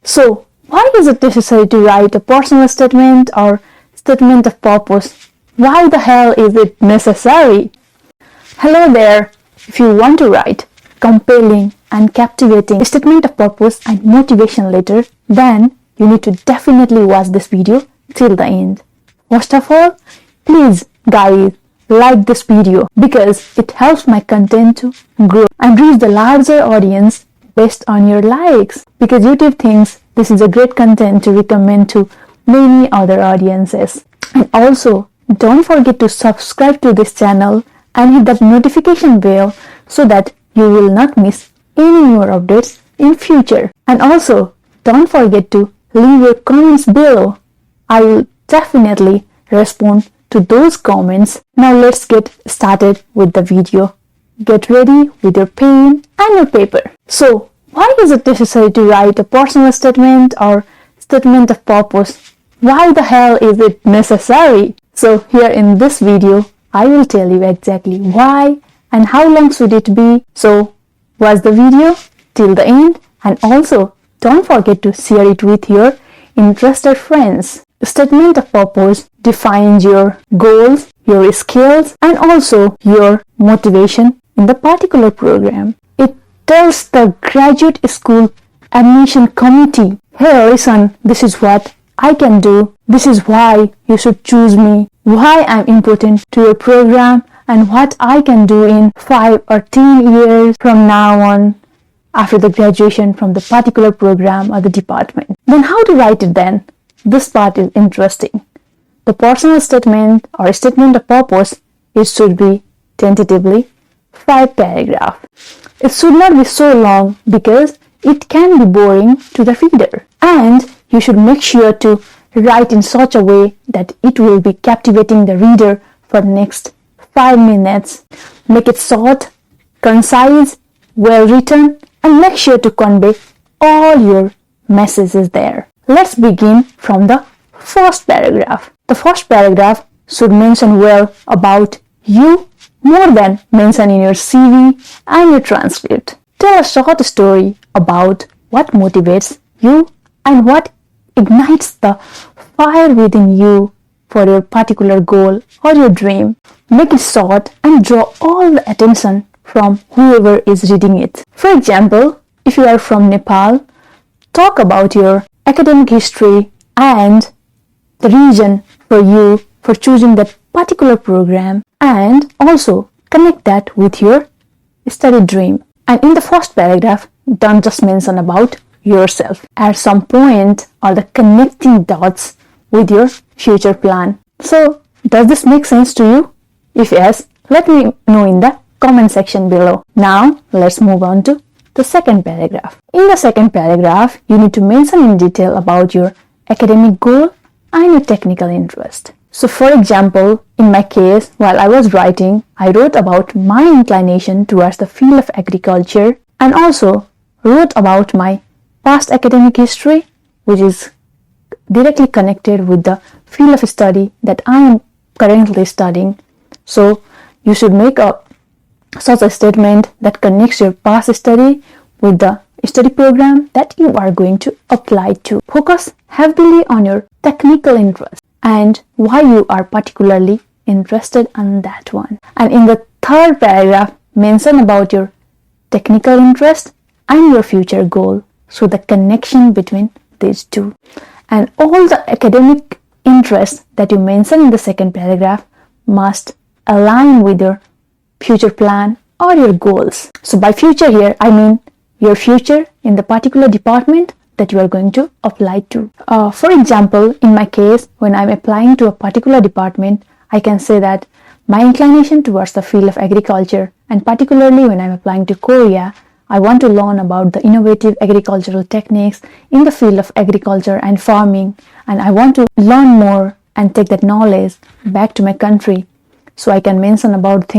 So, why is it necessary to write a personal statement or statement of purpose? Why the hell is it necessary? Hello there. If you want to write compelling and captivating statement of purpose and motivation letter, then you need to definitely watch this video till the end. First of all, please guys, like this video because it helps my content to grow and reach the larger audience based on your likes, because YouTube thinks this is a great content to recommend to many other audiences. And also, don't forget to subscribe to this channel and hit that notification bell so that you will not miss any more updates in future. And also, don't forget to leave your comments below. I will definitely respond to those comments. Now let's get started with the video. Get ready with your pen and your paper. So, why is it necessary to write a personal statement or statement of purpose? Why the hell is it necessary? So, here in this video, I will tell you exactly why and how long should it be. So, watch the video till the end and also don't forget to share it with your interested friends. The statement of purpose defines your goals, your skills, and also your motivation in the particular program. It tells the graduate school admission committee, hey listen, this is what I can do, this is why you should choose me, why I'm important to your program, and what I can do in 5 or 10 years from now on after the graduation from the particular program or the department. Then how to write it then? This part is interesting. The personal statement or statement of purpose, it should be tentatively 5 paragraphs. It should not be so long because it can be boring to the reader. And you should make sure to write in such a way that it will be captivating the reader for the next 5 minutes. Make it short, concise, well written, and make sure to convey all your messages there. Let's begin from the first paragraph. The first paragraph should mention well about you more than mention in your CV and your transcript. Tell a short story about what motivates you and what ignites the fire within you for your particular goal or your dream. Make it short and draw all the attention from whoever is reading it. For example, if you are from Nepal, talk about your academic history and the reason for you for choosing that particular program, and also connect that with your study dream. And in the first paragraph, don't just mention about yourself. Add some point or the connecting dots with your future plan. So, does this make sense to you? If yes, let me know in the comment section below. Now, let's move on to the second paragraph. In the second paragraph, you need to mention in detail about your academic goal and your technical interest. So for example, in my case, while I was writing, I wrote about my inclination towards the field of agriculture and also wrote about my past academic history, which is directly connected with the field of study that I am currently studying. So you should make such a statement that connects your past study with the study program that you are going to apply to. Focus heavily on your technical interest and why you are particularly interested in that one. And in the third paragraph, mention about your technical interest and your future goal. So the connection between these two. And all the academic interests that you mention in the second paragraph must align with your future plan or your goals. So by future here, I mean your future in the particular department that you are going to apply to. For example, in my case, when I'm applying to a particular department, I can say that my inclination towards the field of agriculture, and particularly when I'm applying to Korea, I want to learn about the innovative agricultural techniques in the field of agriculture and farming, and I want to learn more and take that knowledge back to my country. So I can mention about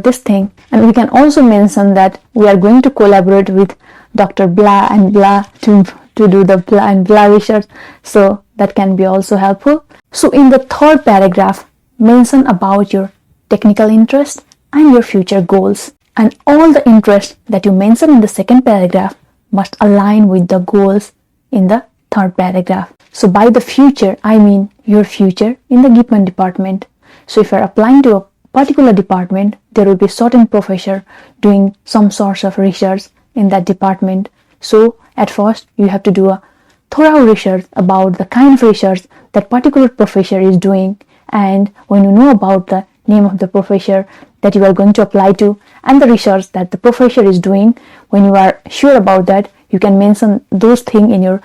this thing, and we can also mention that we are going to collaborate with Dr. Blah and Blah to do the blah and blah research. So that can be also helpful. So in the third paragraph, mention about your technical interest and your future goals. And all the interests that you mention in the second paragraph must align with the goals in the third paragraph. So by the future, I mean your future in the given department. So if you're applying to a particular department, there will be certain professor doing some sorts of research in that department. So at first, you have to do a thorough research about the kind of research that particular professor is doing. And when you know about the name of the professor that you are going to apply to and the research that the professor is doing, when you are sure about that, you can mention those things in your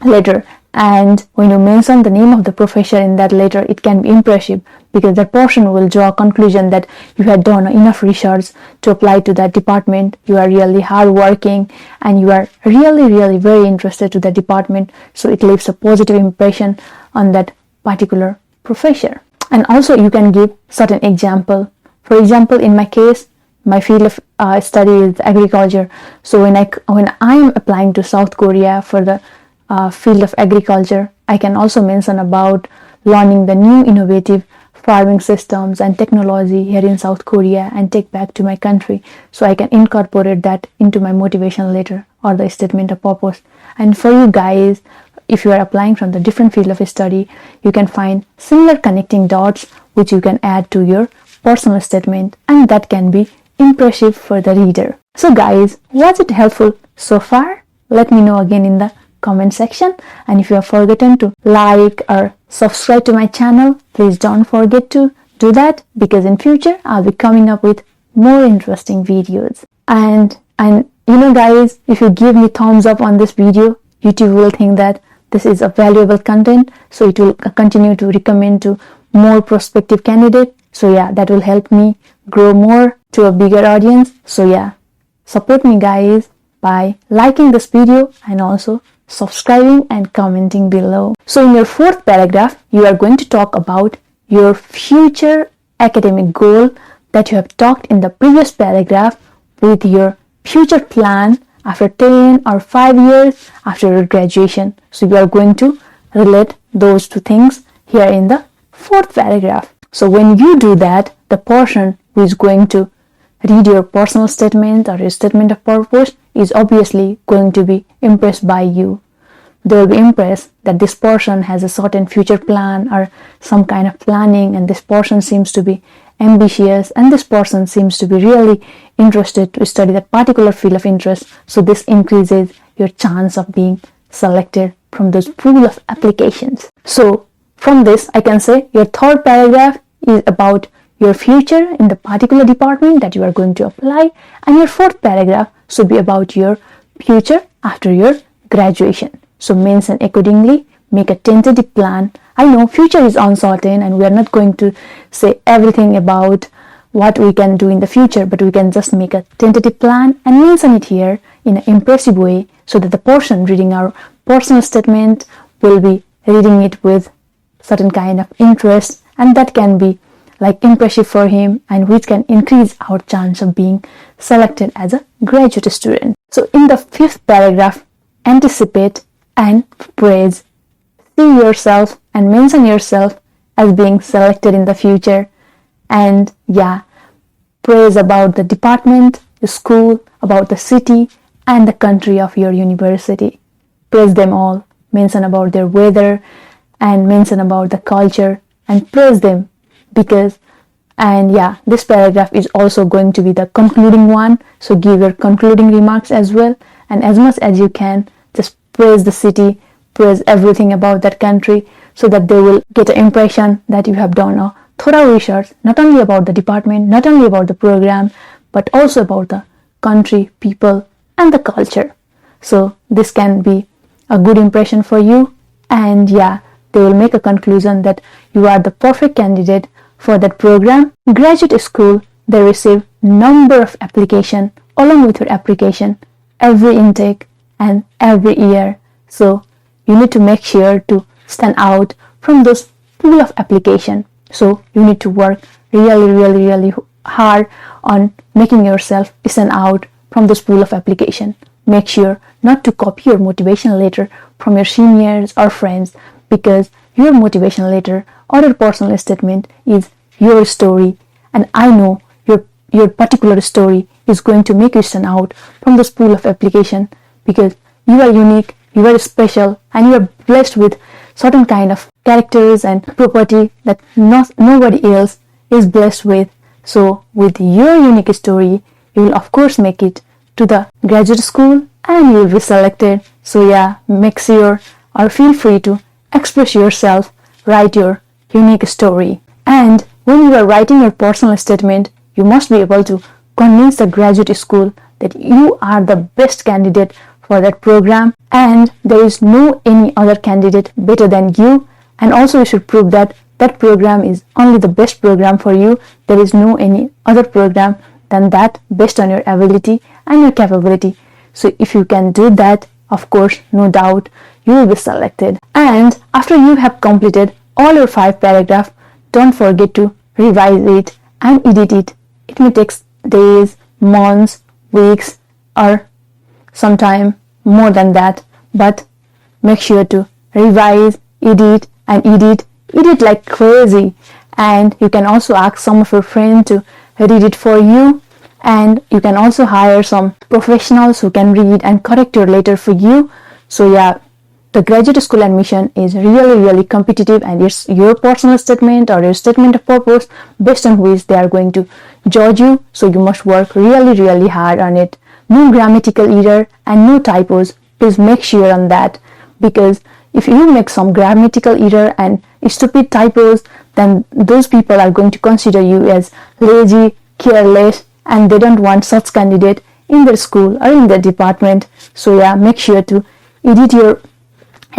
letter. And when you mention the name of the professor in that letter, it can be impressive because that person will draw a conclusion that you had done enough research to apply to that department. You are really hardworking and you are really very interested to that department. So it leaves a positive impression on that particular professor. And also you can give certain example. For example, in my case, my field of study is agriculture. So when I am applying to South Korea for the field of agriculture, I can also mention about learning the new innovative farming systems and technology here in South Korea and take back to my country. So I can incorporate that into my motivation letter or the statement of purpose. And for you guys, if you are applying from the different field of study, you can find similar connecting dots which you can add to your personal statement, and that can be impressive for the reader. So guys, was it helpful so far? Let me know again in the comment section, and if you have forgotten to like or subscribe to my channel, please don't forget to do that, because in future I'll be coming up with more interesting videos. And you know guys, if you give me thumbs up on this video, YouTube will think that this is a valuable content, so it will continue to recommend to more prospective candidates. So yeah, that will help me grow more to a bigger audience. So yeah, support me guys by liking this video and also subscribing and commenting below. So in your fourth paragraph, you are going to talk about your future academic goal that you have talked in the previous paragraph with your future plan after 10 or 5 years after your graduation. So you are going to relate those two things here in the fourth paragraph. So when you do that, the person who is going to read your personal statement or your statement of purpose is obviously going to be impressed by you. They will be impressed that this person has a certain future plan or some kind of planning, and this person seems to be ambitious, and this person seems to be really interested to study that particular field of interest. So this increases your chance of being selected from those pool of applications. So from this, I can say your third paragraph is about your future in the particular department that you are going to apply, and your fourth paragraph should be about your future after your graduation. So mention accordingly, make a tentative plan. I know future is uncertain and we are not going to say everything about what we can do in the future, but we can just make a tentative plan and mention it here in an impressive way, so that the person reading our personal statement will be reading it with certain kind of interest, and that can be like impressive for him, and which can increase our chance of being selected as a graduate student. So in the fifth paragraph, anticipate and praise. See yourself and mention yourself as being selected in the future, and yeah, praise about the department, the school, about the city and the country of your university. Praise them all, mention about their weather and mention about the culture and praise them, because, and yeah, this paragraph is also going to be the concluding one, so give your concluding remarks as well, and as much as you can just praise the city, praise everything about that country, so that they will get an impression that you have done a thorough research, not only about the department, not only about the program, but also about the country, people and the culture. So this can be a good impression for you, and yeah, they will make a conclusion that you are the perfect candidate for that program. Graduate school, they receive number of application along with your application every intake and every year. So you need to make sure to stand out from those pool of application. So you need to work really hard on making yourself stand out from those pool of application. Make sure not to copy your motivation letter from your seniors or friends, because your motivation letter or your personal statement is your story, and I know your particular story is going to make you stand out from this pool of application, because you are unique you are special and you are blessed with certain kind of characters and property that nobody else is blessed with. So with your unique story, you will of course make it to the graduate school and you will be selected. So yeah, make sure or feel free to express yourself, write your unique story. And when you are writing your personal statement, you must be able to convince the graduate school that you are the best candidate for that program and there is no any other candidate better than you, and also you should prove that that program is only the best program for you. There is no any other program than that based on your ability and your capability. So if you can do that, of course, no doubt, you will be selected. And after you have completed all your 5 paragraphs, don't forget to revise it and edit it. It may take days, months, weeks, or sometime more than that, but make sure to revise, edit like crazy. And you can also ask some of your friends to read it for you, and you can also hire some professionals who can read and correct your letter for you. So yeah, the graduate school admission is really competitive, and it's your personal statement or your statement of purpose based on which they are going to judge you. So you must work really hard on it. No grammatical error and no typos. Please make sure on that, because if you make some grammatical error and stupid typos, then those people are going to consider you as lazy, careless, and they don't want such candidate in their school or in their department. So yeah, make sure to edit your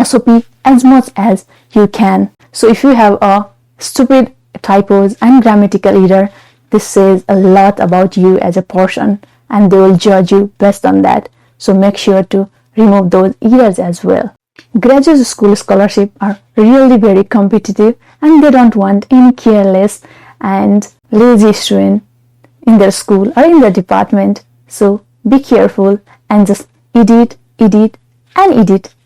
SOP as much as you can. So if you have a stupid typos and grammatical error, this says a lot about you as a person, and they will judge you based on that. So make sure to remove those errors as well. Graduate school scholarships are really very competitive, and they don't want any careless and lazy student in their school or in their department. So be careful and just edit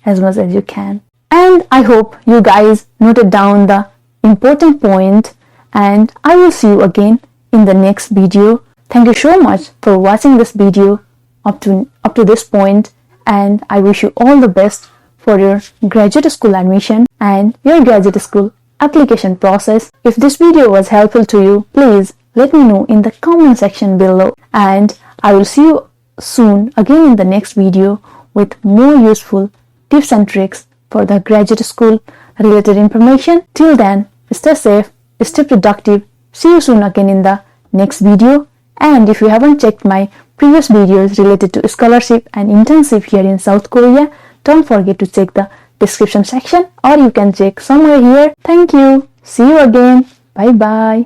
as much as you can. And I hope you guys noted down the important point, and I will see you again in the next video. Thank you so much for watching this video up to this point, and I wish you all the best for your graduate school admission and your graduate school application process. If this video was helpful to you, please let me know in the comment section below, and I will see you soon again in the next video with more useful tips and tricks for the graduate school related information. Till then, stay safe, stay productive. See you soon again in the next video. And if you haven't checked my previous videos related to scholarship and internship here in South Korea, don't forget to check the description section, or you can check somewhere here. Thank you. See you again. Bye bye.